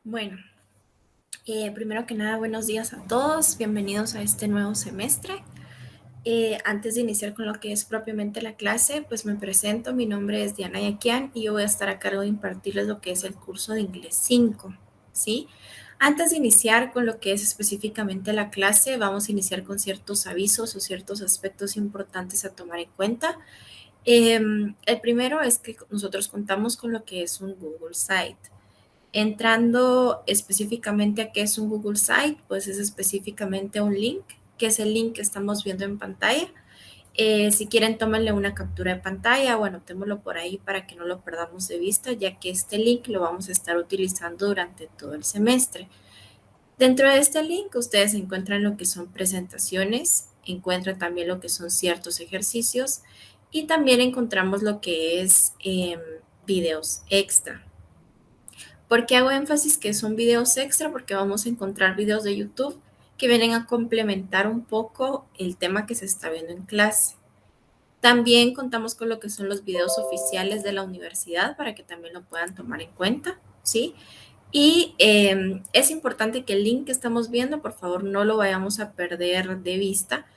Bueno, primero que nada, buenos días a todos, bienvenidos a este nuevo semestre. Antes de iniciar con lo que es propiamente la clase, pues me presento, mi nombre es Diana Yaquian y yo voy a estar a cargo de impartirles lo que es el curso de Inglés 5, ¿sí? Antes de iniciar con lo que es específicamente la clase, vamos a iniciar con ciertos avisos o ciertos aspectos importantes a tomar en cuenta. El primero es que nosotros contamos con lo que es un Google Site. Entrando específicamente a qué es un Google Site, pues es específicamente un link, que es el link que estamos viendo en pantalla. Si quieren, tómenle una captura de pantalla o anotémoslo por ahí para que no lo perdamos de vista, ya que este link lo vamos a estar utilizando durante todo el semestre. Dentro de este link, ustedes encuentran lo que son presentaciones, encuentran también lo que son ciertos ejercicios y también encontramos lo que es videos extra. ¿Por qué hago énfasis que son videos extra? Porque vamos a encontrar videos de YouTube que vienen a complementar un poco el tema que se está viendo en clase. También contamos con lo que son los videos oficiales de la universidad para que también lo puedan tomar en cuenta, ¿sí? Y es importante que el link que estamos viendo, por favor, no lo vayamos a perder de vista,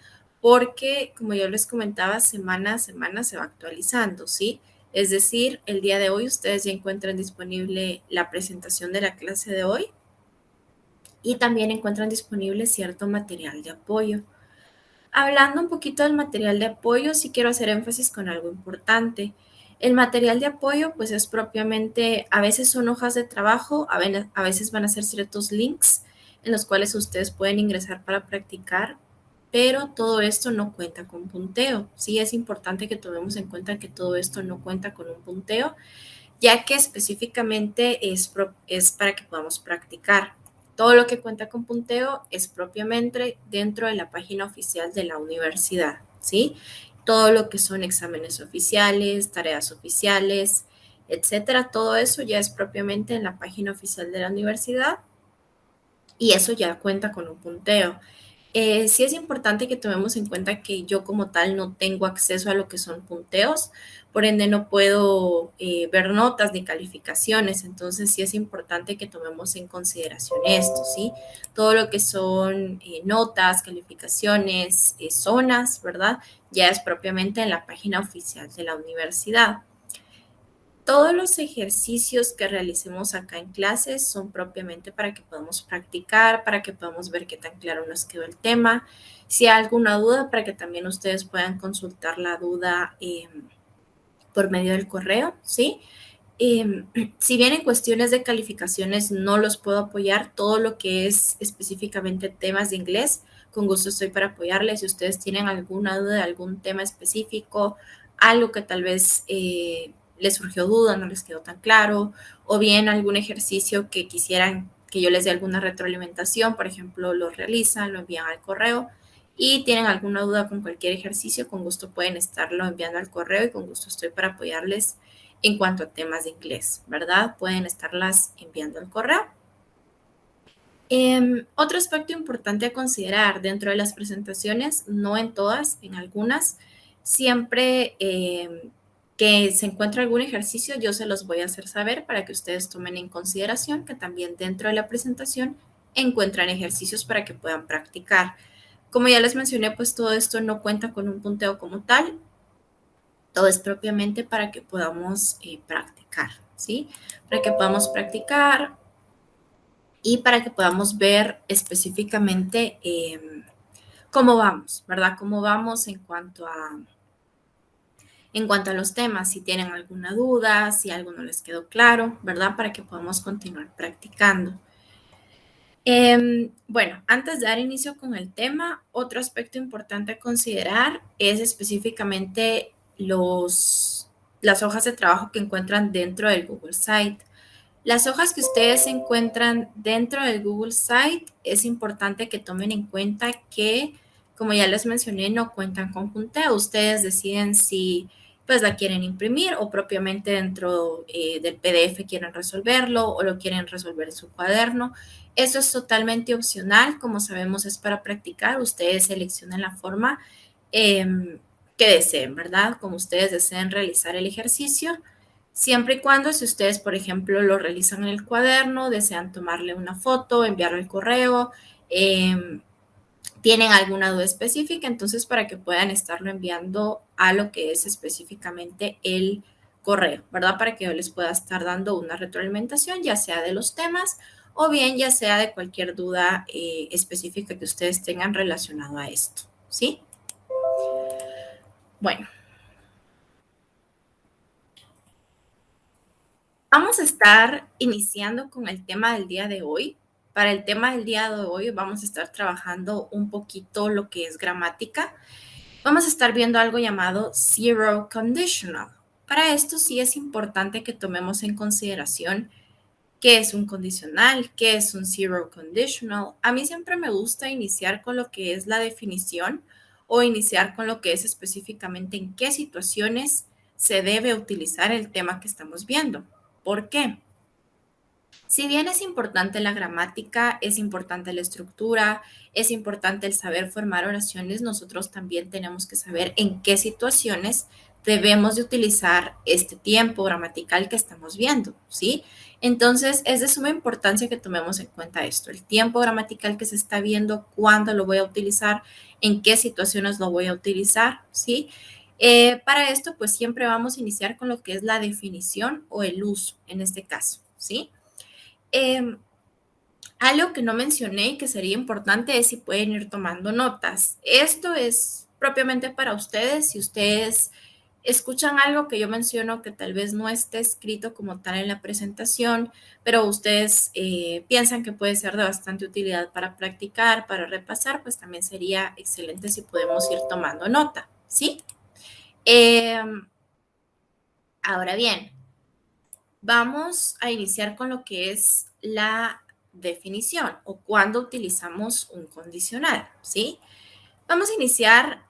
porque, como yo les comentaba, semana a semana se va actualizando, ¿sí? Es decir, el día de hoy ustedes ya encuentran disponible la presentación de la clase de hoy y también encuentran disponible cierto material de apoyo. Hablando un poquito del material de apoyo, sí quiero hacer énfasis con algo importante. El material de apoyo, pues es propiamente, a veces son hojas de trabajo, a veces van a ser ciertos links en los cuales ustedes pueden ingresar para practicar, pero todo esto no cuenta con punteo. Sí es importante que tomemos en cuenta que todo esto no cuenta con un punteo, ya que específicamente es para que podamos practicar. Todo lo que cuenta con punteo es propiamente dentro de la página oficial de la universidad, ¿sí? Todo lo que son exámenes oficiales, tareas oficiales, etcétera, todo eso ya es propiamente en la página oficial de la universidad y eso ya cuenta con un punteo. Sí es importante que tomemos en cuenta que yo como tal no tengo acceso a lo que son punteos, por ende no puedo ver notas ni calificaciones, entonces sí es importante que tomemos en consideración esto, ¿sí? Todo lo que son notas, calificaciones, zonas, ¿verdad? Ya es propiamente en la página oficial de la universidad. Todos los ejercicios que realicemos acá en clases son propiamente para que podamos practicar, para que podamos ver qué tan claro nos quedó el tema. Si hay alguna duda, para que también ustedes puedan consultar la duda por medio del correo, ¿sí? Si bien en cuestiones de calificaciones no los puedo apoyar, todo lo que es específicamente temas de inglés, con gusto estoy para apoyarles. Si ustedes tienen alguna duda de algún tema específico, algo que tal vez les surgió duda, no les quedó tan claro, o bien algún ejercicio que quisieran que yo les dé alguna retroalimentación, por ejemplo, lo realizan, lo envían al correo y tienen alguna duda con cualquier ejercicio, con gusto pueden estarlo enviando al correo y con gusto estoy para apoyarles en cuanto a temas de inglés, ¿verdad? Pueden estarlas enviando al correo. Otro aspecto importante a considerar dentro de las presentaciones, no en todas, en algunas, siempre que se encuentre algún ejercicio, yo se los voy a hacer saber para que ustedes tomen en consideración que también dentro de la presentación encuentran ejercicios para que puedan practicar. Como ya les mencioné, pues todo esto no cuenta con un punteo como tal, todo es propiamente para que podamos practicar, ¿sí? Para que podamos practicar y para que podamos ver específicamente cómo vamos, ¿verdad? Cómo vamos en cuanto a los temas, si tienen alguna duda, si algo no les quedó claro, ¿verdad? Para que podamos continuar practicando. Bueno, antes de dar inicio con el tema, otro aspecto importante a considerar es específicamente las hojas de trabajo que encuentran dentro del Google Site. Las hojas que ustedes encuentran dentro del Google Site es importante que tomen en cuenta que, como ya les mencioné, no cuentan con punteo. Ustedes deciden si pues la quieren imprimir o propiamente dentro del PDF quieren resolverlo o lo quieren resolver en su cuaderno. Eso es totalmente opcional, como sabemos es para practicar. Ustedes seleccionan la forma que deseen, ¿verdad? Como ustedes deseen realizar el ejercicio. Siempre y cuando si ustedes, por ejemplo, lo realizan en el cuaderno, desean tomarle una foto, enviarle el correo, eh, tienen alguna duda específica, entonces para que puedan estarlo enviando a lo que es específicamente el correo, ¿verdad? Para que yo les pueda estar dando una retroalimentación, ya sea de los temas o bien ya sea de cualquier duda específica que ustedes tengan relacionado a esto, ¿sí? Bueno, vamos a estar iniciando con el tema del día de hoy. Para el tema del día de hoy vamos a estar trabajando un poquito lo que es gramática. Vamos a estar viendo algo llamado zero conditional. Para esto sí es importante que tomemos en consideración qué es un condicional, qué es un zero conditional. A mí siempre me gusta iniciar con lo que es la definición o iniciar con lo que es específicamente en qué situaciones se debe utilizar el tema que estamos viendo. ¿Por qué? Si bien es importante la gramática, es importante la estructura, es importante el saber formar oraciones, nosotros también tenemos que saber en qué situaciones debemos de utilizar este tiempo gramatical que estamos viendo, ¿sí? Entonces, es de suma importancia que tomemos en cuenta esto, el tiempo gramatical que se está viendo, cuándo lo voy a utilizar, en qué situaciones lo voy a utilizar, ¿sí? Para esto, pues siempre vamos a iniciar con lo que es la definición o el uso, en este caso, ¿sí? Eh, Algo que no mencioné y que sería importante es si pueden ir tomando notas. Esto es propiamente para ustedes. Si ustedes escuchan algo que yo menciono que tal vez no esté escrito como tal en la presentación, pero ustedes piensan que puede ser de bastante utilidad para practicar, para repasar, pues también sería excelente si podemos ir tomando nota, ¿sí? Eh, Ahora bien, vamos a iniciar con lo que es la definición o cuando utilizamos un condicional, ¿sí? Vamos a iniciar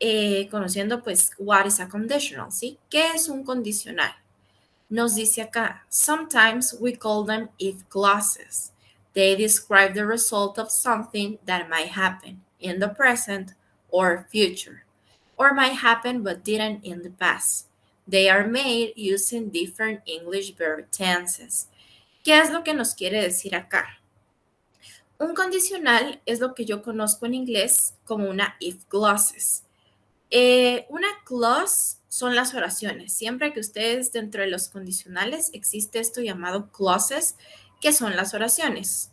conociendo pues what is a conditional, ¿sí? ¿Qué es un condicional? Nos dice acá, sometimes we call them if clauses. They describe the result of something that might happen in the present or future, or might happen but didn't in the past. They are made using different English verb tenses. ¿Qué es lo que nos quiere decir acá? Un condicional es lo que yo conozco en inglés como una if clauses. Una clause son las oraciones. Siempre que ustedes dentro de los condicionales existe esto llamado clauses, que son las oraciones.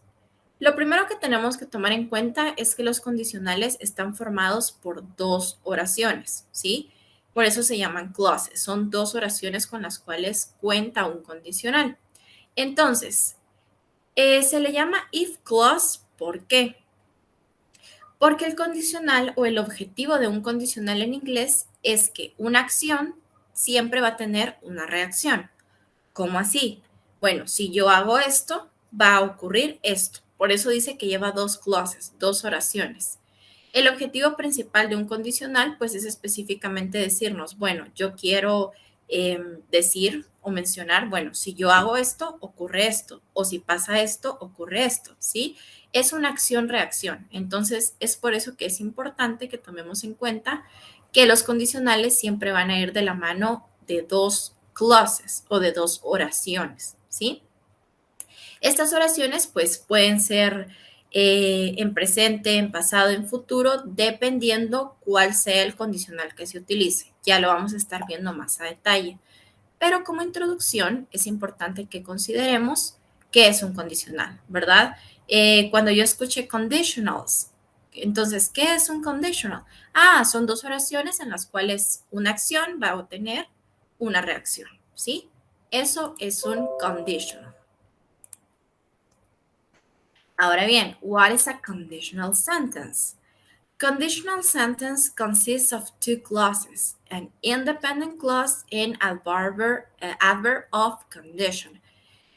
Lo primero que tenemos que tomar en cuenta es que los condicionales están formados por dos oraciones, ¿sí? Por eso se llaman clauses. Son dos oraciones con las cuales cuenta un condicional. Entonces, se le llama if clause, ¿por qué? Porque el condicional o el objetivo de un condicional en inglés es que una acción siempre va a tener una reacción. ¿Cómo así? Bueno, si yo hago esto, va a ocurrir esto. Por eso dice que lleva dos clauses, dos oraciones. El objetivo principal de un condicional, pues es específicamente decirnos, bueno, yo quiero decir o mencionar, bueno, si yo hago esto, ocurre esto, o si pasa esto, ocurre esto, ¿sí? Es una acción-reacción. Entonces, es por eso que es importante que tomemos en cuenta que los condicionales siempre van a ir de la mano de dos clauses o de dos oraciones, ¿sí? Estas oraciones pues pueden ser en presente, en pasado, en futuro, dependiendo cuál sea el condicional que se utilice. Ya lo vamos a estar viendo más a detalle. Pero como introducción es importante que consideremos qué es un condicional, ¿verdad? Cuando yo escuché conditionals, entonces, ¿qué es un conditional? Ah, son dos oraciones en las cuales una acción va a obtener una reacción, ¿sí? Eso es un conditional. Ahora bien, what is a conditional sentence? Conditional sentence consists of two clauses, an independent clause and a adverb of condition.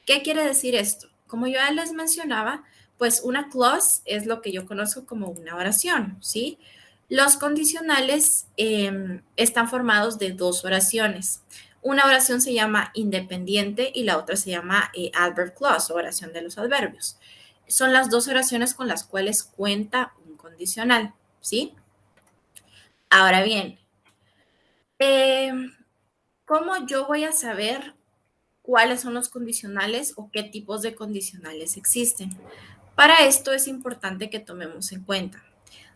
¿Qué quiere decir esto? Como yo ya les mencionaba, pues una clause es lo que yo conozco como una oración, ¿sí? Los condicionales están formados de dos oraciones. Una oración se llama independiente y la otra se llama adverb clause, oración de los adverbios. Son las dos oraciones con las cuales cuenta un condicional, ¿sí? Ahora bien, eh, ¿cómo yo voy a saber cuáles son los condicionales o qué tipos de condicionales existen. Para esto es importante que tomemos en cuenta.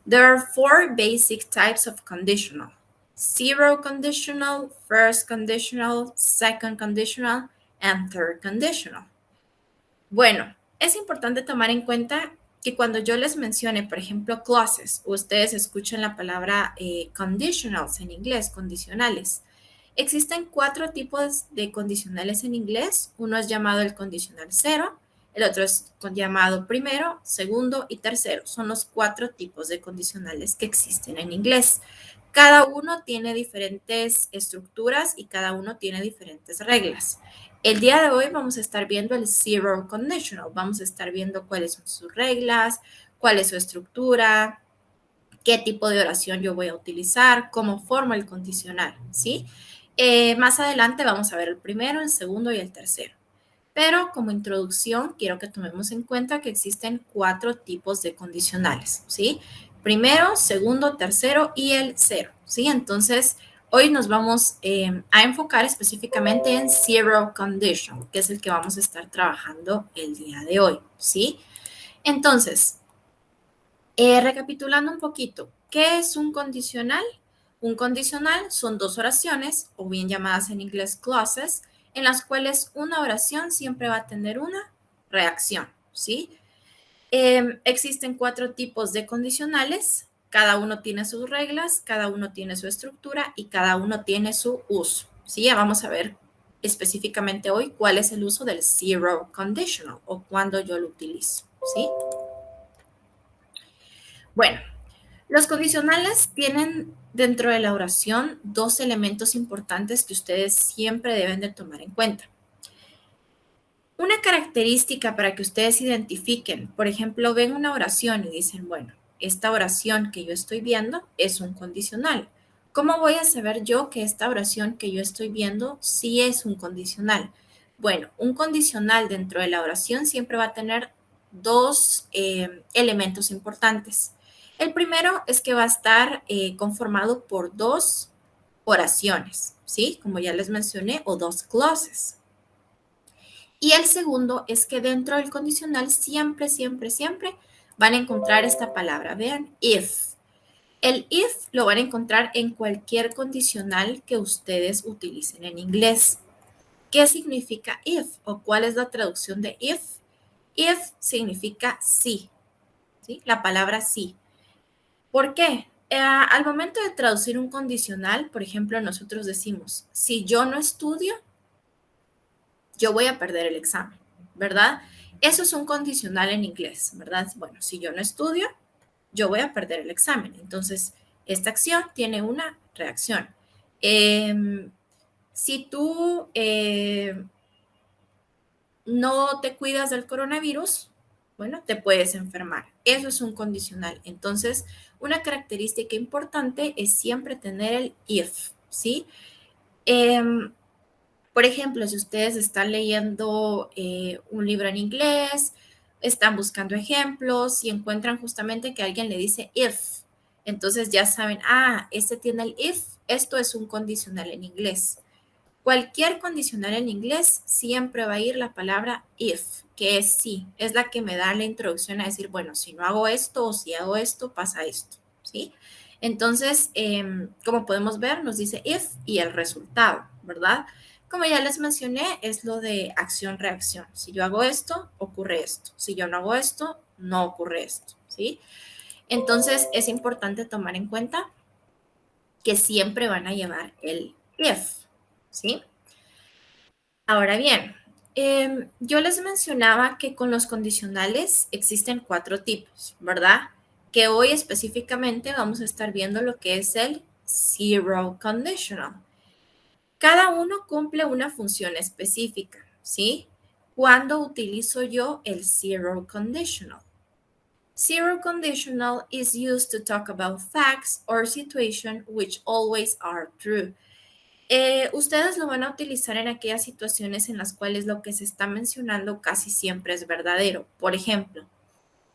There are four basic types of conditional. Zero conditional, first conditional, second conditional, and third conditional. Bueno, es importante tomar en cuenta que cuando yo les mencione, por ejemplo, clauses, ustedes escuchen la palabra conditionals en inglés, condicionales. Existen cuatro tipos de condicionales en inglés. Uno es llamado el condicional cero, el otro es llamado primero, segundo y tercero. Son los cuatro tipos de condicionales que existen en inglés. Cada uno tiene diferentes estructuras y cada uno tiene diferentes reglas. El día de hoy vamos a estar viendo el zero conditional. Vamos a estar viendo cuáles son sus reglas, cuál es su estructura, qué tipo de oración yo voy a utilizar, cómo formo el condicional, ¿sí? Más adelante vamos a ver el primero, el segundo y el tercero. Pero como introducción, quiero que tomemos en cuenta que existen cuatro tipos de condicionales, ¿sí? Primero, segundo, tercero y el cero, ¿sí? Entonces, hoy nos vamos a enfocar específicamente en zero condition, que es el que vamos a estar trabajando el día de hoy, ¿sí? Entonces, recapitulando un poquito, ¿qué es un condicional? Un condicional son dos oraciones, o bien llamadas en inglés clauses, en las cuales una oración siempre va a tener una reacción, ¿sí? Existen cuatro tipos de condicionales, cada uno tiene sus reglas, cada uno tiene su estructura y cada uno tiene su uso, ¿sí? Ya vamos a ver específicamente hoy cuál es el uso del zero conditional o cuándo yo lo utilizo, ¿sí? Bueno, los condicionales tienen dentro de la oración dos elementos importantes que ustedes siempre deben de tomar en cuenta. Una característica para que ustedes identifiquen, por ejemplo, ven una oración y dicen, bueno, esta oración que yo estoy viendo es un condicional. ¿Cómo voy a saber yo que esta oración que yo estoy viendo sí es un condicional? Bueno, un condicional dentro de la oración siempre va a tener dos elementos importantes. El primero es que va a estar conformado por dos oraciones, ¿sí? Como ya les mencioné, o dos clauses. Y el segundo es que dentro del condicional siempre, siempre, siempre van a encontrar esta palabra. Vean, if. El if lo van a encontrar en cualquier condicional que ustedes utilicen en inglés. ¿Qué significa if o cuál es la traducción de if? If significa sí, ¿sí? La palabra sí. ¿Por qué? Al momento de traducir un condicional, por ejemplo, nosotros decimos, si yo no estudio, yo voy a perder el examen, ¿verdad? Eso es un condicional en inglés, ¿verdad? Bueno, si yo no estudio, yo voy a perder el examen. Entonces, esta acción tiene una reacción. Si tú no te cuidas del coronavirus, bueno, te puedes enfermar. Eso es un condicional. Entonces, una característica importante es siempre tener el if, ¿sí? Por ejemplo, si ustedes están leyendo un libro en inglés, están buscando ejemplos y encuentran justamente que alguien le dice if, entonces ya saben, este tiene el if, esto es un condicional en inglés. Cualquier condicional en inglés siempre va a ir la palabra if, que es sí, es la que me da la introducción a decir, bueno, si no hago esto o si hago esto, pasa esto, ¿sí? Entonces, como podemos ver, nos dice if y el resultado, ¿verdad? Como ya les mencioné, es lo de acción-reacción. Si yo hago esto, ocurre esto. Si yo no hago esto, no ocurre esto, ¿sí? Entonces, es importante tomar en cuenta que siempre van a llevar el if, ¿sí? Ahora bien, yo les mencionaba que con los condicionales existen cuatro tipos, ¿verdad? Que hoy específicamente vamos a estar viendo lo que es el zero conditional. Cada uno cumple una función específica, ¿sí? ¿Cuándo utilizo yo el zero conditional? Zero conditional is used to talk about facts or situations which always are true. Ustedes lo van a utilizar en aquellas situaciones en las cuales lo que se está mencionando casi siempre es verdadero. Por ejemplo,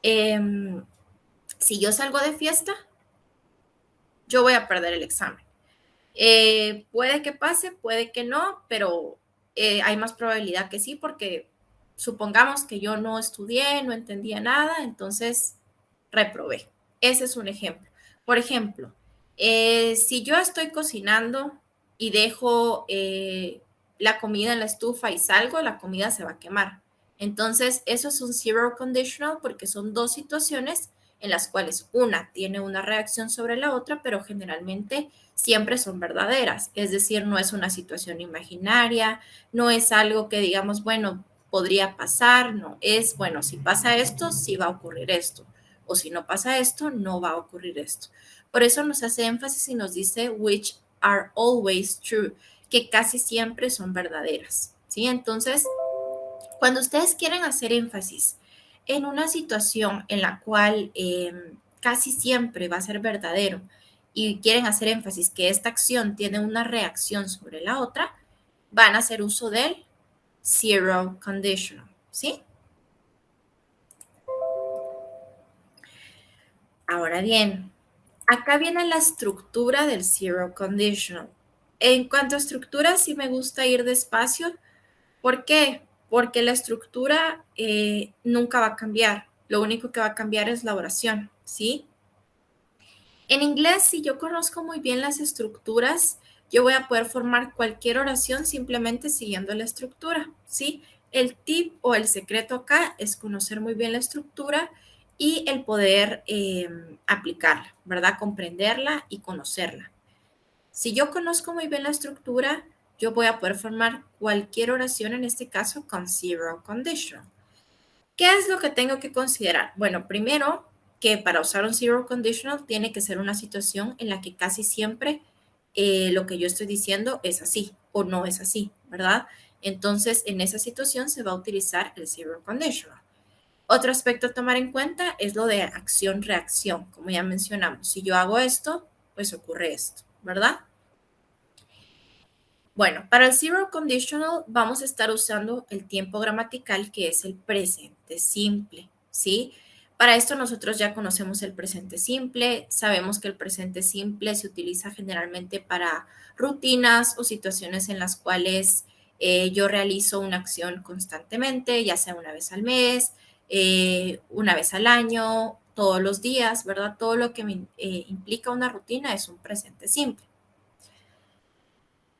si yo salgo de fiesta, yo voy a perder el examen. Puede que pase, puede que no, pero hay más probabilidad que sí, porque supongamos que yo no estudié, no entendía nada, entonces reprobé. Ese es un ejemplo. Por ejemplo, si yo estoy cocinando y dejo la comida en la estufa y salgo, la comida se va a quemar. Entonces, eso es un zero conditional porque son dos situaciones en las cuales una tiene una reacción sobre la otra, pero generalmente siempre son verdaderas. Es decir, no es una situación imaginaria, no es algo que digamos, bueno, podría pasar, no, es, bueno, si pasa esto, sí va a ocurrir esto, o si no pasa esto, no va a ocurrir esto. Por eso nos hace énfasis y nos dice, which are always true, que casi siempre son verdaderas, ¿sí? Entonces, cuando ustedes quieren hacer énfasis en una situación en la cual casi siempre va a ser verdadero y quieren hacer énfasis que esta acción tiene una reacción sobre la otra, van a hacer uso del zero conditional, ¿sí? Ahora bien, acá viene la estructura del zero conditional. En cuanto a estructura, sí me gusta ir despacio. ¿Por qué? Porque la estructura nunca va a cambiar. Lo único que va a cambiar es la oración, ¿sí? En inglés, si yo conozco muy bien las estructuras, yo voy a poder formar cualquier oración simplemente siguiendo la estructura, ¿sí? El tip o el secreto acá es conocer muy bien la estructura y el poder aplicarla, ¿verdad? Comprenderla y conocerla. Si yo conozco muy bien la estructura, yo voy a poder formar cualquier oración, en este caso con zero condition. ¿Qué es lo que tengo que considerar? Bueno, primero que para usar un zero conditional tiene que ser una situación en la que casi siempre lo que yo estoy diciendo es así o no es así, ¿verdad? Entonces, en esa situación se va a utilizar el zero conditional. Otro aspecto a tomar en cuenta es lo de acción-reacción, como ya mencionamos. Si yo hago esto, pues ocurre esto, ¿verdad? Bueno, para el zero conditional vamos a estar usando el tiempo gramatical que es el presente simple, ¿sí? Para esto nosotros ya conocemos el presente simple, sabemos que el presente simple se utiliza generalmente para rutinas o situaciones en las cuales yo realizo una acción constantemente, ya sea una vez al mes, una vez al año, todos los días, ¿verdad? Todo lo que me, implica una rutina es un presente simple.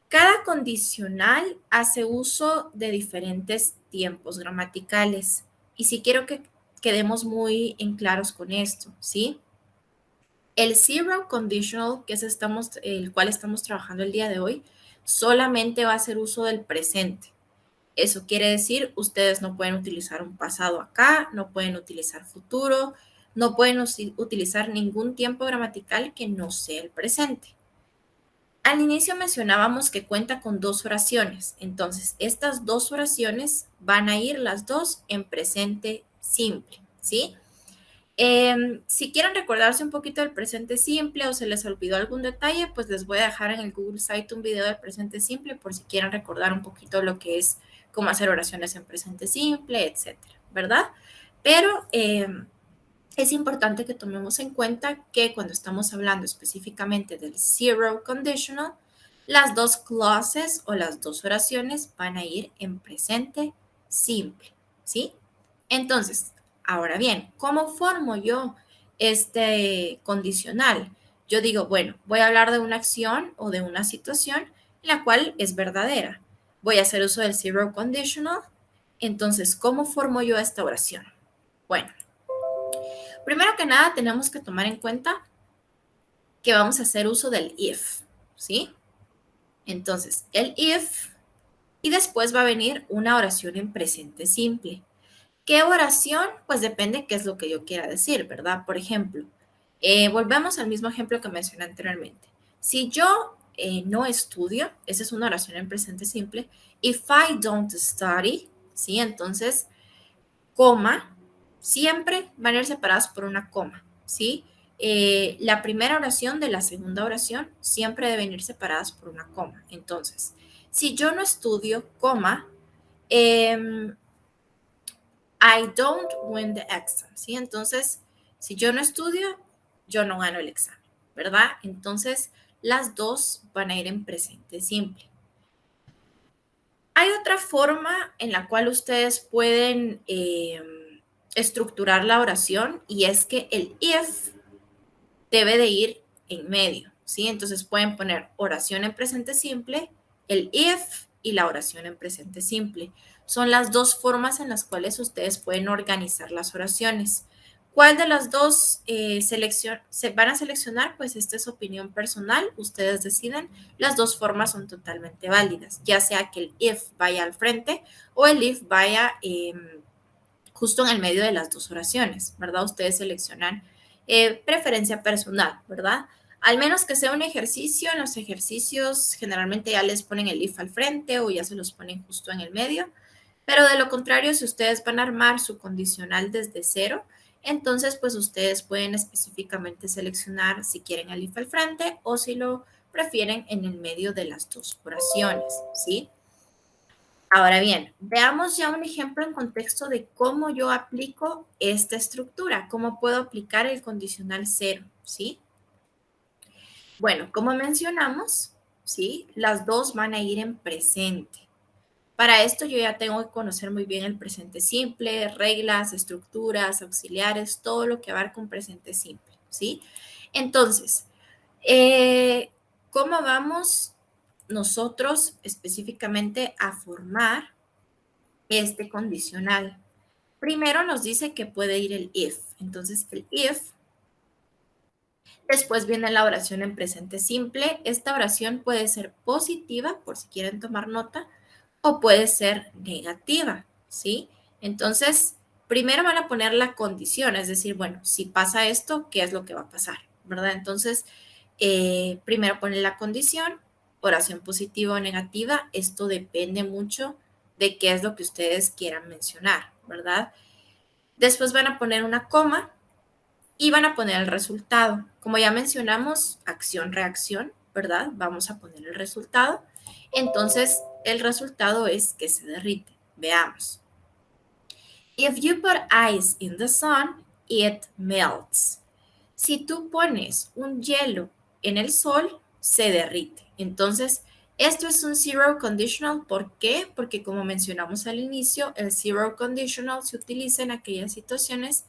Cada condicional hace uso de diferentes tiempos gramaticales. Y sí quiero que quedemos muy en claros con esto, ¿sí? El zero conditional, que es el cual estamos trabajando el día de hoy, solamente va a hacer uso del presente. Eso quiere decir, ustedes no pueden utilizar un pasado acá, no pueden utilizar futuro, no pueden utilizar ningún tiempo gramatical que no sea el presente. Al inicio mencionábamos que cuenta con dos oraciones, entonces estas dos oraciones van a ir las dos en presente simple, ¿sí? Si quieren recordarse un poquito del presente simple o se les olvidó algún detalle, pues les voy a dejar en el Google Site un video del presente simple por si quieren recordar un poquito lo que es cómo hacer oraciones en presente simple, etcétera, ¿verdad? Pero es importante que tomemos en cuenta que cuando estamos hablando específicamente del zero conditional, las dos clauses o las dos oraciones van a ir en presente simple, ¿sí? Entonces, ahora bien, ¿cómo formo yo este condicional? Yo digo, bueno, voy a hablar de una acción o de una situación en la cual es verdadera. Voy a hacer uso del zero conditional. Entonces, ¿cómo formo yo esta oración? Bueno, primero que nada, tenemos que tomar en cuenta que vamos a hacer uso del if, ¿sí? Entonces, el if y después va a venir una oración en presente simple. ¿Qué oración? Pues depende qué es lo que yo quiera decir, ¿verdad? Por ejemplo, volvemos al mismo ejemplo que mencioné anteriormente. Si yo no estudio, esa es una oración en presente simple. If I don't study, ¿sí? Entonces, coma, siempre van a ir separadas por una coma, ¿sí? La primera oración de la segunda oración siempre deben ir separadas por una coma. Entonces, si yo no estudio, coma, I don't win the exam, ¿sí? Entonces, si yo no estudio, yo no gano el examen, ¿verdad? Entonces, las dos van a ir en presente simple. Hay otra forma en la cual ustedes pueden estructurar la oración y es que el if debe de ir en medio, ¿sí? Entonces pueden poner oración en presente simple, el if y la oración en presente simple. Son las dos formas en las cuales ustedes pueden organizar las oraciones. ¿Cuál de las dos se van a seleccionar? Pues esta es opinión personal, ustedes deciden. Las dos formas son totalmente válidas, ya sea que el if vaya al frente o el if vaya justo en el medio de las dos oraciones, ¿verdad? Ustedes seleccionan preferencia personal, ¿verdad? Al menos que sea un ejercicio, en los ejercicios generalmente ya les ponen el if al frente o ya se los ponen justo en el medio, pero de lo contrario, si ustedes van a armar su condicional desde cero, entonces pues ustedes pueden específicamente seleccionar si quieren el if al frente o si lo prefieren en el medio de las dos oraciones, ¿sí? Ahora bien, veamos ya un ejemplo en contexto de cómo yo aplico esta estructura, cómo puedo aplicar el condicional cero, ¿sí? Bueno, como mencionamos, ¿sí? Las dos van a ir en presente. Para esto yo ya tengo que conocer muy bien el presente simple, reglas, estructuras, auxiliares, todo lo que abarca un presente simple, ¿sí? Entonces, ¿cómo vamos nosotros específicamente a formar este condicional? Primero nos dice que puede ir el if. Entonces, el if. Después viene la oración en presente simple. Esta oración puede ser positiva, por si quieren tomar nota, o puede ser negativa, ¿sí? Entonces, primero van a poner la condición, es decir, bueno, si pasa esto, ¿qué es lo que va a pasar? ¿Verdad? Entonces, primero ponen la condición, oración positiva o negativa. Esto depende mucho de qué es lo que ustedes quieran mencionar, ¿verdad? Después van a poner una coma y van a poner el resultado. Como ya mencionamos, acción-reacción, ¿verdad? Vamos a poner el resultado. Entonces, el resultado es que se derrite. Veamos. If you put ice in the sun, it melts. Si tú pones un hielo en el sol, se derrite. Entonces, esto es un zero conditional. ¿Por qué? Porque como mencionamos al inicio, el zero conditional se utiliza en aquellas situaciones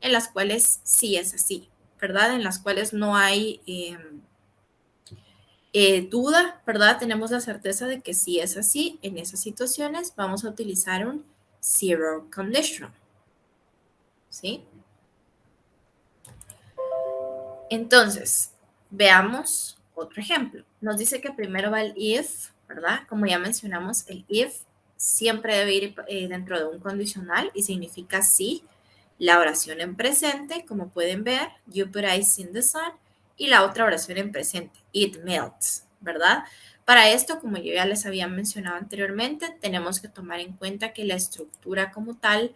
en las cuales sí es así, ¿verdad? En las cuales no hay duda, ¿verdad? Tenemos la certeza de que sí es así. En esas situaciones vamos a utilizar un zero conditional, ¿sí? Entonces, veamos otro ejemplo. Nos dice que primero va el if, ¿verdad? Como ya mencionamos, el if siempre debe ir dentro de un condicional y significa sí. La oración en presente, como pueden ver, you put ice in the sun, y la otra oración en presente, it melts, ¿verdad? Para esto, como yo ya les había mencionado anteriormente, tenemos que tomar en cuenta que la estructura como tal,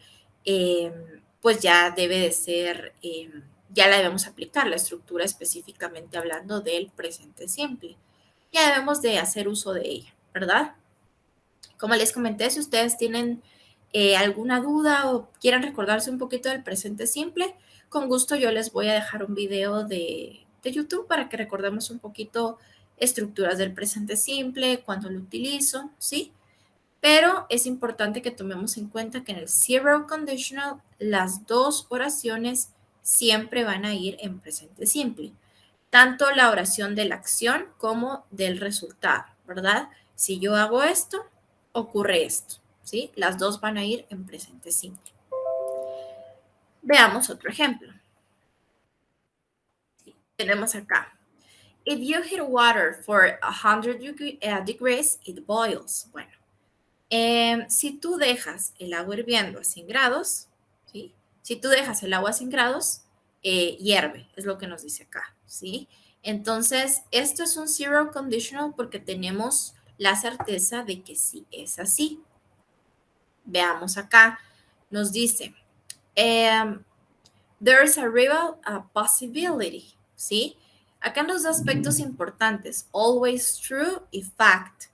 pues ya debe de ser, ya la debemos aplicar, la estructura específicamente hablando del presente simple. Ya debemos de hacer uso de ella, ¿verdad? Como les comenté, si ustedes tienen alguna duda o quieren recordarse un poquito del presente simple, con gusto yo les voy a dejar un video de YouTube para que recordemos un poquito estructuras del presente simple, cuando lo utilizo, ¿sí? Pero es importante que tomemos en cuenta que en el zero conditional las dos oraciones siempre van a ir en presente simple, tanto la oración de la acción como del resultado, ¿verdad? Si yo hago esto, ocurre esto, ¿sí? Las dos van a ir en presente simple. Veamos otro ejemplo. Sí, tenemos acá. If you heat water for 100 degrees, it boils. Bueno, si tú dejas el agua hirviendo a 100 grados, ¿sí? Si tú dejas el agua a 100 grados, hierve, es lo que nos dice acá, ¿sí? Entonces, esto es un zero conditional porque tenemos la certeza de que sí es así. Veamos acá, nos dice, there's a real possibility, ¿sí? Acá nos da aspectos importantes, always true y fact.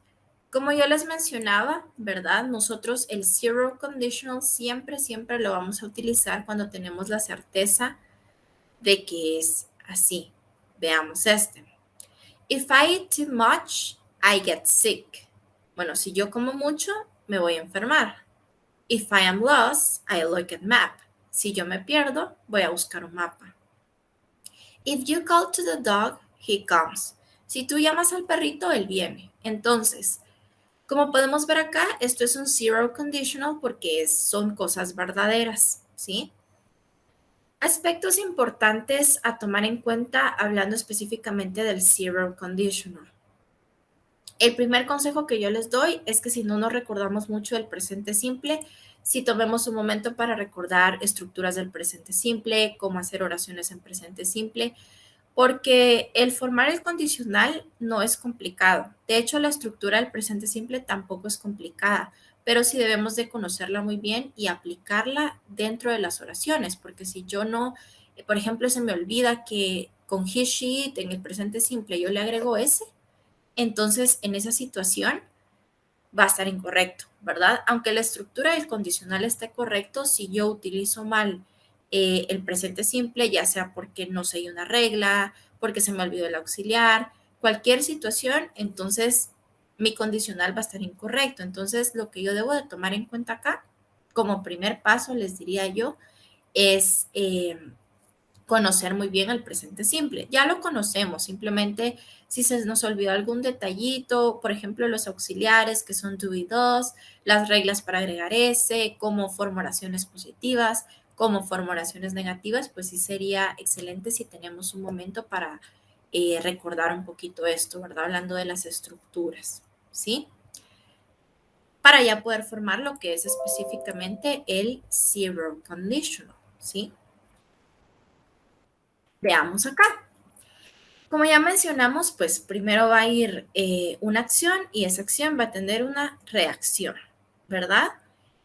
Como yo les mencionaba, ¿verdad? Nosotros el zero conditional siempre, siempre lo vamos a utilizar cuando tenemos la certeza de que es así. Veamos este. If I eat too much, I get sick. Bueno, si yo como mucho, me voy a enfermar. If I am lost, I look at map. Si yo me pierdo, voy a buscar un mapa. If you call to the dog, he comes. Si tú llamas al perrito, él viene. Entonces, como podemos ver acá, esto es un zero conditional porque son cosas verdaderas, ¿sí? Aspectos importantes a tomar en cuenta hablando específicamente del zero conditional. El primer consejo que yo les doy es que si no nos recordamos mucho del presente simple, si tomemos un momento para recordar estructuras del presente simple, cómo hacer oraciones en presente simple, porque el formar el condicional no es complicado. De hecho, la estructura del presente simple tampoco es complicada, pero sí debemos de conocerla muy bien y aplicarla dentro de las oraciones, porque si yo no, por ejemplo, se me olvida que con he, she, it en el presente simple yo le agrego ese, entonces en esa situación va a estar incorrecto, ¿verdad? Aunque la estructura del condicional esté correcto, si yo utilizo mal el presente simple, ya sea porque no sé una regla, porque se me olvidó el auxiliar, cualquier situación, entonces mi condicional va a estar incorrecto. Entonces, lo que yo debo de tomar en cuenta acá, como primer paso, les diría yo, es conocer muy bien el presente simple. Ya lo conocemos, simplemente si se nos olvidó algún detallito, por ejemplo, los auxiliares que son do y does, las reglas para agregar ese, como formulaciones positivas, como formulaciones negativas, pues sí sería excelente si tenemos un momento para recordar un poquito esto, ¿verdad? Hablando de las estructuras, ¿sí? Para ya poder formar lo que es específicamente el zero conditional, ¿sí? Veamos acá. Como ya mencionamos, pues primero va a ir una acción y esa acción va a tener una reacción, ¿verdad?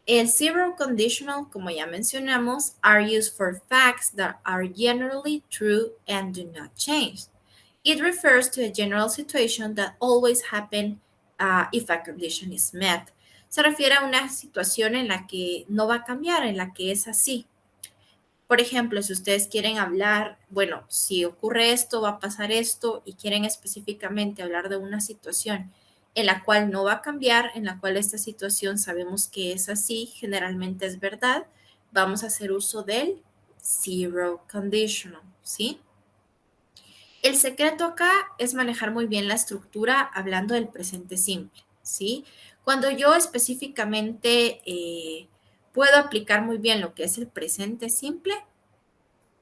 El zero conditional, como ya mencionamos, are used for facts that are generally true and do not change. It refers to a general situation that always happen if a condition is met. Se refiere a una situación en la que no va a cambiar, en la que es así. Por ejemplo, si ustedes quieren hablar, bueno, si ocurre esto, va a pasar esto y quieren específicamente hablar de una situación en la cual no va a cambiar, en la cual esta situación sabemos que es así, generalmente es verdad, vamos a hacer uso del zero conditional, ¿sí? El secreto acá es manejar muy bien la estructura hablando del presente simple, ¿sí? Cuando yo específicamente puedo aplicar muy bien lo que es el presente simple,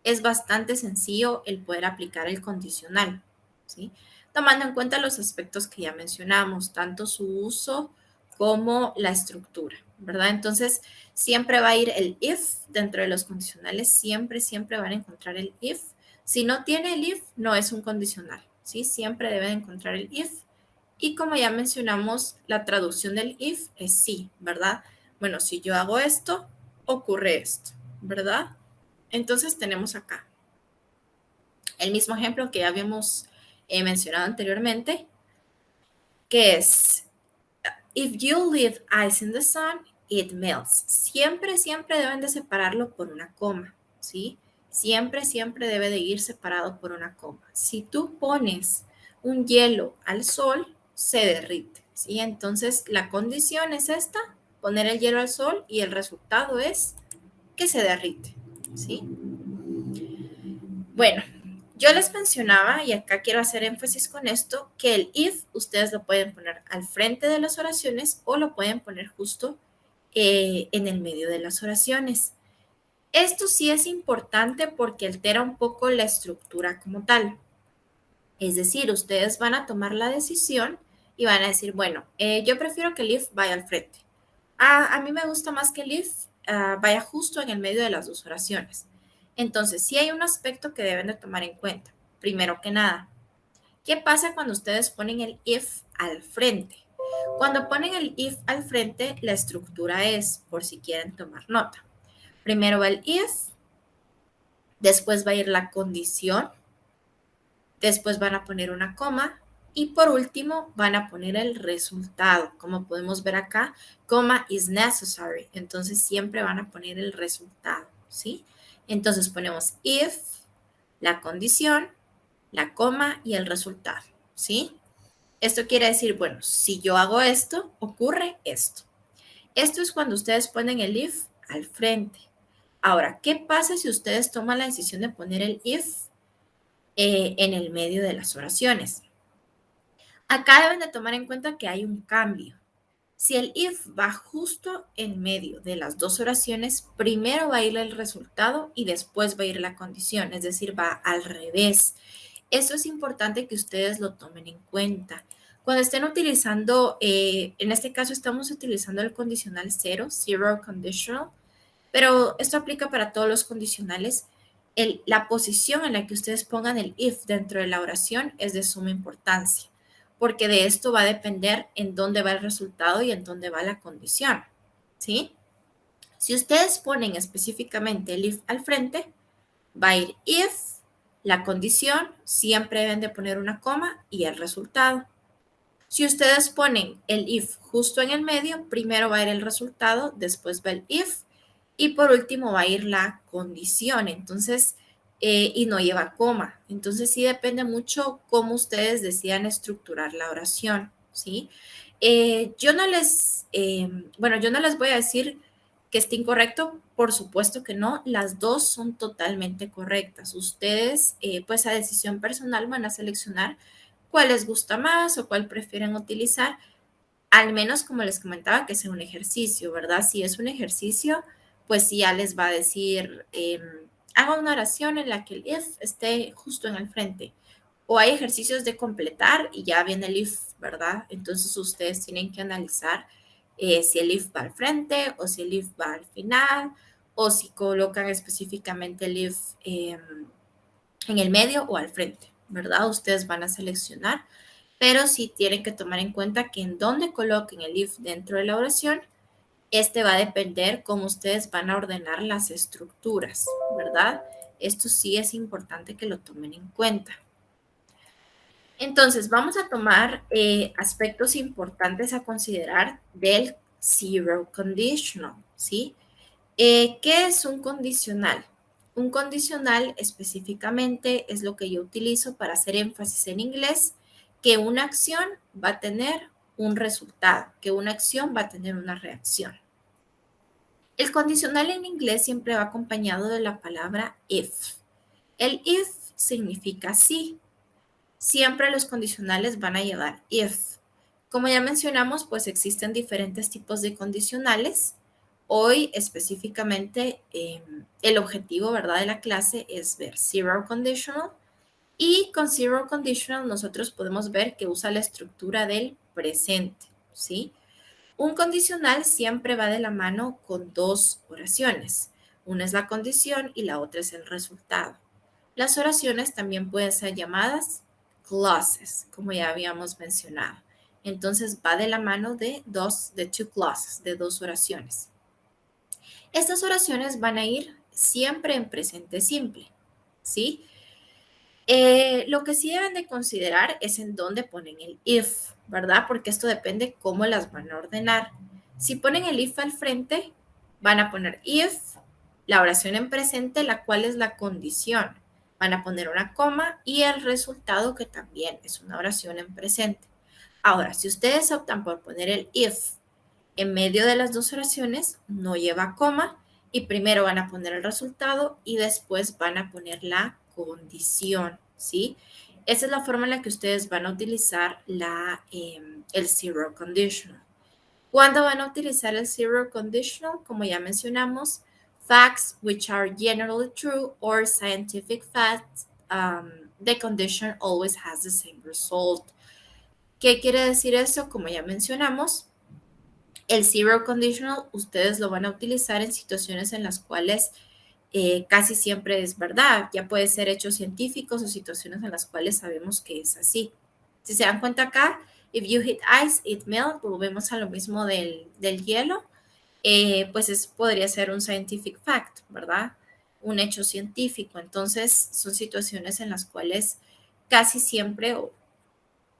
es bastante sencillo el poder aplicar el condicional, ¿sí? Tomando en cuenta los aspectos que ya mencionamos, tanto su uso como la estructura, ¿verdad? Entonces, siempre va a ir el if dentro de los condicionales, siempre van a encontrar el if. Si no tiene el if, no es un condicional, ¿sí? Siempre deben encontrar el if. Y como ya mencionamos, la traducción del if es sí, ¿verdad? Bueno, si yo hago esto, ocurre esto, ¿verdad? Entonces tenemos acá el mismo ejemplo que ya habíamos mencionado anteriormente, que es, if you leave ice in the sun, it melts. Siempre deben de separarlo por una coma, ¿sí? Siempre debe de ir separado por una coma. Si tú pones un hielo al sol, se derrite, ¿sí? Entonces la condición es esta, poner el hielo al sol y el resultado es que se derrite, ¿sí? Bueno, yo les mencionaba, y acá quiero hacer énfasis con esto, que el if ustedes lo pueden poner al frente de las oraciones o lo pueden poner justo en el medio de las oraciones. Esto sí es importante porque altera un poco la estructura como tal. Es decir, ustedes van a tomar la decisión y van a decir, bueno, yo prefiero que el if vaya al frente. A mí me gusta más que el if vaya justo en el medio de las dos oraciones. Entonces, sí hay un aspecto que deben de tomar en cuenta. Primero que nada, ¿qué pasa cuando ustedes ponen el if al frente? Cuando ponen el if al frente, la estructura es, por si quieren tomar nota. Primero va el if, después va a ir la condición, después van a poner una coma y por último van a poner el resultado. Como podemos ver acá, coma is necessary. Entonces siempre van a poner el resultado, ¿sí? Entonces ponemos if, la condición, la coma y el resultado, ¿sí? Esto quiere decir, bueno, si yo hago esto, ocurre esto. Esto es cuando ustedes ponen el if al frente. Ahora, ¿qué pasa si ustedes toman la decisión de poner el if en el medio de las oraciones? Acá deben de tomar en cuenta que hay un cambio. Si el if va justo en medio de las dos oraciones, primero va a ir el resultado y después va a ir la condición, es decir, va al revés. Eso es importante que ustedes lo tomen en cuenta. Cuando estén utilizando, en este caso estamos utilizando el condicional cero, zero conditional, pero esto aplica para todos los condicionales. La posición en la que ustedes pongan el if dentro de la oración es de suma importancia, porque de esto va a depender en dónde va el resultado y en dónde va la condición, ¿sí? Si ustedes ponen específicamente el if al frente, va a ir if, la condición, siempre deben de poner una coma y el resultado. Si ustedes ponen el if justo en el medio, primero va a ir el resultado, después va el if y por último va a ir la condición. Entonces, y no lleva coma. Entonces, sí depende mucho cómo ustedes decidan estructurar la oración, ¿sí? Yo no les voy a decir que esté incorrecto, por supuesto que no, las dos son totalmente correctas. Ustedes, pues a decisión personal, van a seleccionar cuál les gusta más o cuál prefieren utilizar, al menos como les comentaba, que sea un ejercicio, ¿verdad? Si es un ejercicio, pues sí ya les va a decir, haga una oración en la que el if esté justo en el frente. O hay ejercicios de completar y ya viene el if, ¿verdad? Entonces ustedes tienen que analizar si el if va al frente o si el if va al final o si colocan específicamente el if en el medio o al frente, ¿verdad? Ustedes van a seleccionar, pero sí tienen que tomar en cuenta que en donde coloquen el if dentro de la oración, este va a depender cómo ustedes van a ordenar las estructuras, ¿verdad? Esto sí es importante que lo tomen en cuenta. Entonces, vamos a tomar aspectos importantes a considerar del zero conditional, ¿sí? ¿Qué es un condicional? Un condicional específicamente es lo que yo utilizo para hacer énfasis en inglés, que una acción va a tener un resultado, que una acción va a tener una reacción. El condicional en inglés siempre va acompañado de la palabra if. El if significa sí. Siempre los condicionales van a llevar if. Como ya mencionamos, pues existen diferentes tipos de condicionales. Hoy específicamente el objetivo, ¿verdad?, de la clase es ver zero conditional y con zero conditional nosotros podemos ver que usa la estructura del presente, ¿sí? Un condicional siempre va de la mano con dos oraciones. Una es la condición y la otra es el resultado. Las oraciones también pueden ser llamadas clauses, como ya habíamos mencionado. Entonces va de la mano de two clauses, de dos oraciones. Estas oraciones van a ir siempre en presente simple, ¿sí? Lo que sí deben de considerar es en dónde ponen el if, ¿verdad? Porque esto depende cómo las van a ordenar. Si ponen el if al frente, van a poner if, la oración en presente, la cual es la condición. Van a poner una coma y el resultado, que también es una oración en presente. Ahora, si ustedes optan por poner el if en medio de las dos oraciones, no lleva coma y primero van a poner el resultado y después van a poner la condición, ¿sí? Esa es la forma en la que ustedes van a utilizar el zero conditional. ¿Cuándo van a utilizar el zero conditional? Como ya mencionamos, facts which are generally true or scientific facts, the condition always has the same result. ¿Qué quiere decir eso? Como ya mencionamos, el zero conditional ustedes lo van a utilizar en situaciones en las cuales casi siempre es verdad. Ya puede ser hechos científicos o situaciones en las cuales sabemos que es así. Si se dan cuenta acá, if you hit ice, it melt, volvemos a lo mismo del hielo, pues podría ser un scientific fact, ¿verdad? Un hecho científico. Entonces, son situaciones en las cuales casi siempre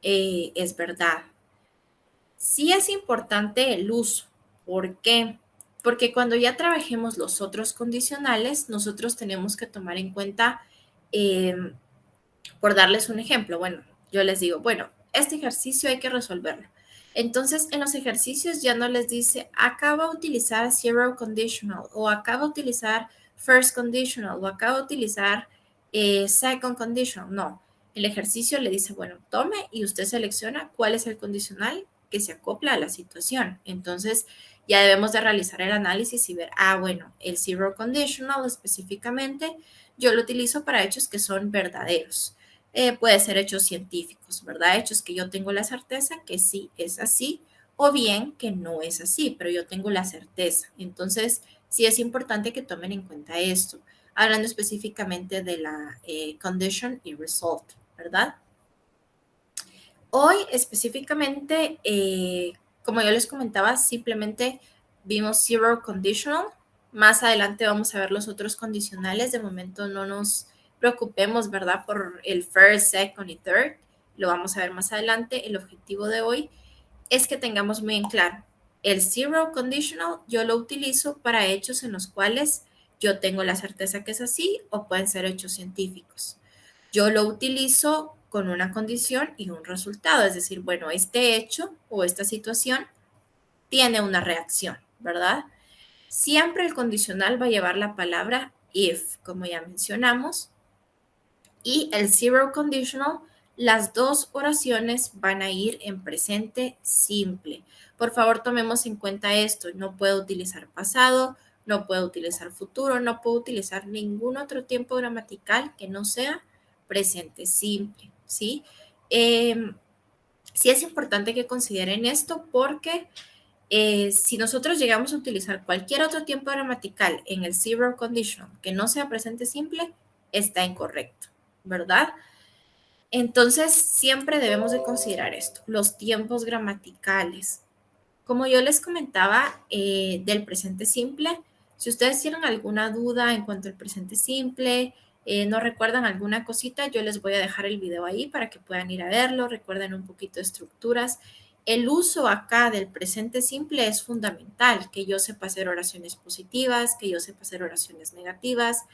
es verdad. Sí es importante el uso. ¿Por qué? Porque cuando ya trabajemos los otros condicionales, nosotros tenemos que tomar en cuenta, por darles un ejemplo, bueno, yo les digo, bueno, este ejercicio hay que resolverlo. Entonces, en los ejercicios ya no les dice, acaba de utilizar zero conditional, o acaba de utilizar first conditional, o acaba de utilizar second conditional. No, el ejercicio le dice, bueno, tome y usted selecciona cuál es el condicional que se acopla a la situación. Entonces, ya debemos de realizar el análisis y ver, bueno, el zero conditional específicamente, yo lo utilizo para hechos que son verdaderos. Puede ser hechos científicos, ¿verdad? Hechos que yo tengo la certeza que sí es así, o bien que no es así, pero yo tengo la certeza. Entonces, sí es importante que tomen en cuenta esto, hablando específicamente de la condition y result, ¿verdad? Hoy específicamente, como yo les comentaba, simplemente vimos zero conditional. Más adelante vamos a ver los otros condicionales. De momento no nos preocupemos, ¿verdad? Por el first, second y third. Lo vamos a ver más adelante. El objetivo de hoy es que tengamos muy en claro. El zero conditional yo lo utilizo para hechos en los cuales yo tengo la certeza que es así o pueden ser hechos científicos. Yo lo utilizo con una condición y un resultado, es decir, bueno, este hecho o esta situación tiene una reacción, ¿verdad? Siempre el condicional va a llevar la palabra if, como ya mencionamos, y el zero conditional, las dos oraciones van a ir en presente simple. Por favor, tomemos en cuenta esto. No puedo utilizar pasado, no puedo utilizar futuro, no puedo utilizar ningún otro tiempo gramatical que no sea presente simple, ¿sí? Sí es importante que consideren esto porque si nosotros llegamos a utilizar cualquier otro tiempo gramatical en el zero conditional que no sea presente simple, está incorrecto, ¿verdad? Entonces, siempre debemos de considerar esto, los tiempos gramaticales. Como yo les comentaba del presente simple, si ustedes tienen alguna duda en cuanto al presente simple, no recuerdan alguna cosita, yo les voy a dejar el video ahí para que puedan ir a verlo, recuerden un poquito de estructuras. El uso acá del presente simple es fundamental, que yo sepa hacer oraciones positivas, que yo sepa hacer oraciones negativas,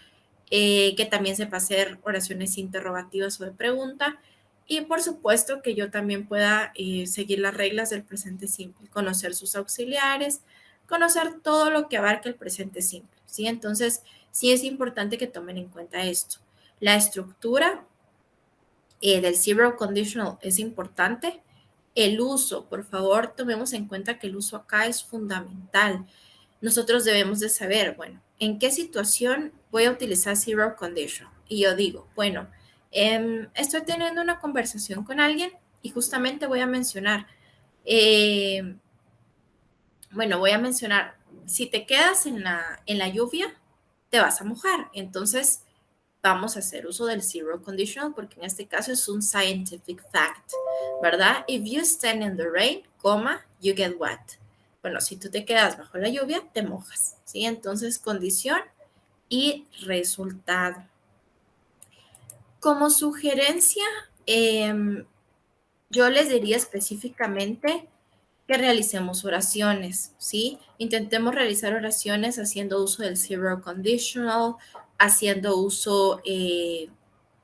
que también sepa hacer oraciones interrogativas o de pregunta. Y por supuesto que yo también pueda seguir las reglas del presente simple, conocer sus auxiliares, conocer todo lo que abarca el presente simple, ¿sí? Entonces, sí es importante que tomen en cuenta esto. La estructura del zero conditional es importante. El uso, por favor, tomemos en cuenta que el uso acá es fundamental. Nosotros debemos de saber, bueno, ¿en qué situación voy a utilizar zero conditional? Y yo digo, bueno, estoy teniendo una conversación con alguien y justamente voy a mencionar, eh, si te quedas en la lluvia, te vas a mojar. Entonces, vamos a hacer uso del zero conditional porque en este caso es un scientific fact, ¿verdad? If you stand in the rain, you get wet. Bueno, si tú te quedas bajo la lluvia, te mojas, ¿sí? Entonces, condición y resultado. Como sugerencia, yo les diría específicamente que realicemos oraciones, ¿sí? Intentemos realizar oraciones haciendo uso del zero conditional, haciendo uso,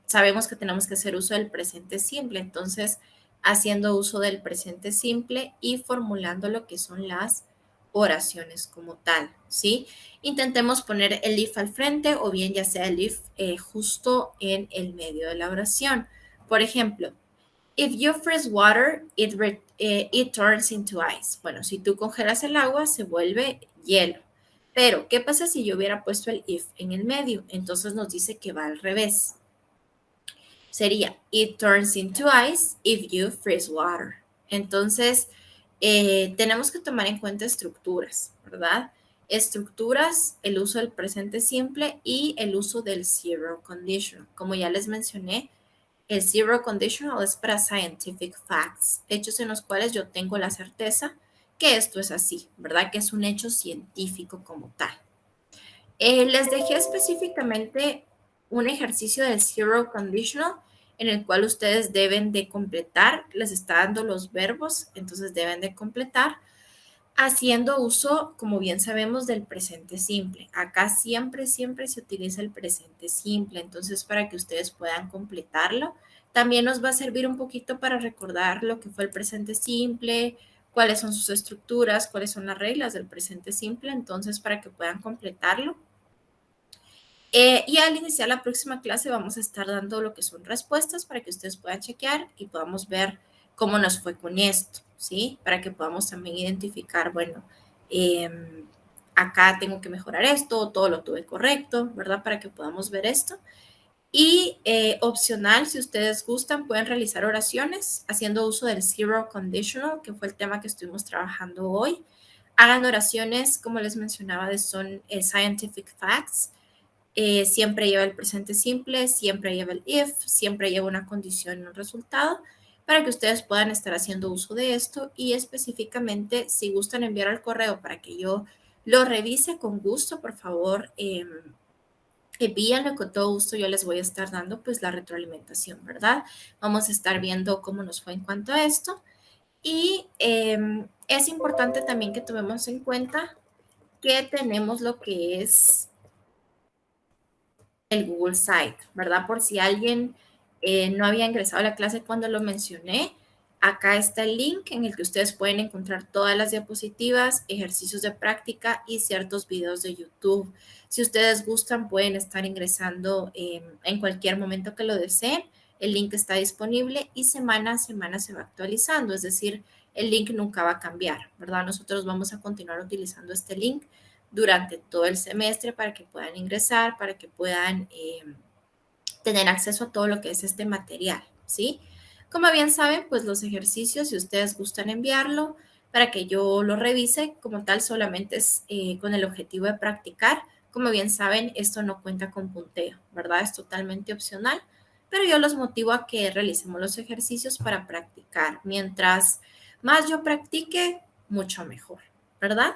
sabemos que tenemos que hacer uso del presente simple, entonces haciendo uso del presente simple y formulando lo que son las oraciones como tal, ¿sí? Intentemos poner el if al frente o bien ya sea el if justo en el medio de la oración. Por ejemplo, if you freeze water, it turns into ice. Bueno, si tú congelas el agua, se vuelve hielo. Pero, ¿qué pasa si yo hubiera puesto el if en el medio? Entonces nos dice que va al revés. Sería, it turns into ice if you freeze water. Entonces, tenemos que tomar en cuenta estructuras, ¿verdad? Estructuras, el uso del presente simple y el uso del zero conditional. Como ya les mencioné, el zero conditional es para scientific facts, hechos en los cuales yo tengo la certeza que esto es así, ¿verdad? Que es un hecho científico como tal. Les dejé específicamente un ejercicio del zero conditional en el cual ustedes deben de completar, les está dando los verbos, entonces deben de completar haciendo uso, como bien sabemos, del presente simple. Acá siempre, siempre se utiliza el presente simple, entonces para que ustedes puedan completarlo. También nos va a servir un poquito para recordar lo que fue el presente simple, cuáles son sus estructuras, cuáles son las reglas del presente simple, entonces para que puedan completarlo. Y al iniciar la próxima clase vamos a estar dando lo que son respuestas para que ustedes puedan chequear y podamos ver cómo nos fue con esto, ¿sí? Para que podamos también identificar, bueno, eh, acá tengo que mejorar esto, todo lo tuve correcto, ¿verdad? Para que podamos ver esto. Y opcional, si ustedes gustan, pueden realizar oraciones haciendo uso del Zero Conditional, que fue el tema que estuvimos trabajando hoy. Hagan oraciones, como les mencionaba, son scientific facts. Siempre lleva el presente simple, siempre lleva el if, siempre lleva una condición y un resultado para que ustedes puedan estar haciendo uso de esto y específicamente si gustan enviar al correo para que yo lo revise con gusto, por favor, envíenlo con todo gusto, yo les voy a estar dando pues la retroalimentación, ¿verdad? Vamos a estar viendo cómo nos fue en cuanto a esto y es importante también que tomemos en cuenta que tenemos lo que es el Google Site, ¿verdad? Por si alguien no había ingresado a la clase cuando lo mencioné, acá está el link en el que ustedes pueden encontrar todas las diapositivas, ejercicios de práctica y ciertos videos de YouTube. Si ustedes gustan, pueden estar ingresando en cualquier momento que lo deseen. El link está disponible y semana a semana se va actualizando, es decir, el link nunca va a cambiar, ¿verdad? Nosotros vamos a continuar utilizando este link durante todo el semestre para que puedan ingresar, para que puedan tener acceso a todo lo que es este material, ¿sí? Como bien saben, pues los ejercicios, si ustedes gustan enviarlo para que yo lo revise, como tal, solamente es con el objetivo de practicar. Como bien saben, esto no cuenta con punteo, ¿verdad? Es totalmente opcional, pero yo los motivo a que realicemos los ejercicios para practicar. Mientras más yo practique, mucho mejor, ¿verdad?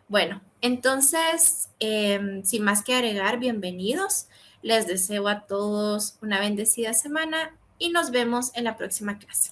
Bueno, entonces, sin más que agregar, bienvenidos. Les deseo a todos una bendecida semana y nos vemos en la próxima clase.